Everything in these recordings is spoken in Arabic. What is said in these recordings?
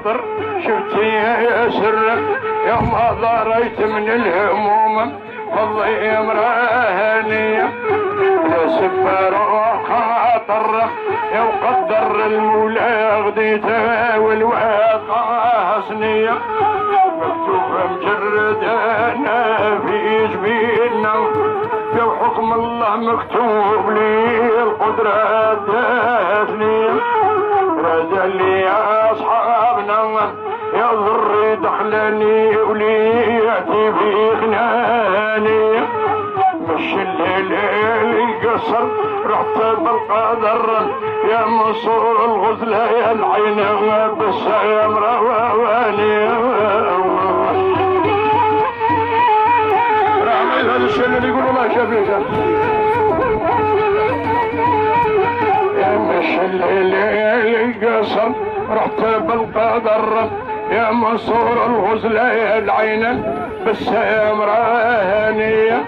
خاطر شفتي يا سر يوم ضريت من الهموم والله راهنية يا سفر خاطر يا قدر المولى غديته والواقع حسنية مكتوب مجرد انا في جبيننا يا حكم الله مكتوب لي القدرة الدافنية رجل لي يا اصحابنا يا ضري دخلني وليعتي في خناني مش الليل القصر رحت بالقدر يا منصور الغزلة يا العين بالسيم رواني رامي هذا الشيء اللي يقولوا ما شافيش يا مش الليل القصر رحت بالقدر يا منصور الغزلة يا العين بالسيم رانية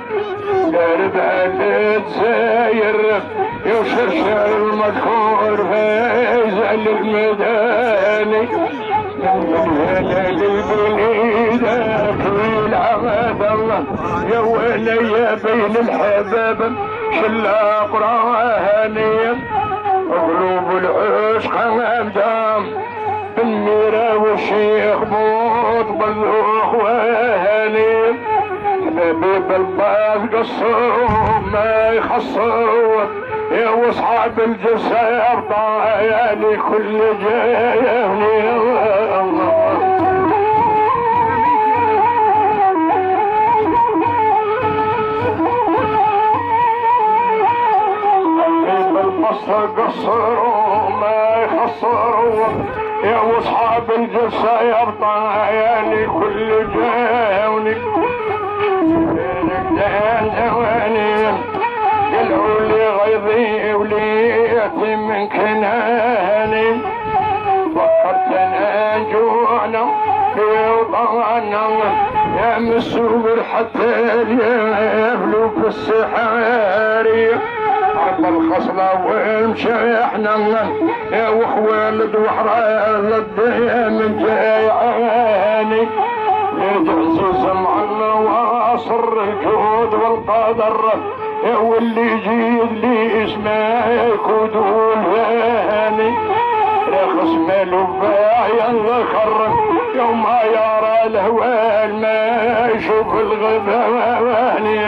دارب على تزاير يشرشر المذكور فيزعل المداني من هنا للبليدة في العماد الله يا ولي بين الحباب شلا قرانية قلوب العشق امدام بالميرة والشيخ بوط بالاخواني حبيب الباس قصروا ما يخسروا يا واصحاب الجسر طايالي كل جاني الله حبيب الباس قصروا ما يخسروا يا واصحاب الجسر طايالي كل جاني قلعوا لي غيظي وليتي من كناني فكرت انا جوعنا في وطننا يا مسور حتى يفلو في السحاري عرض الخصلة ومشيحنا يا وخوالد وحرالد من جايعاني يجعزز مع النواصر الجهود والقدر واللي يجيد لي اسمه يكودون هاني رخص ماله باعي الخر يوم ما يرى الهوال ما يشوف الغباني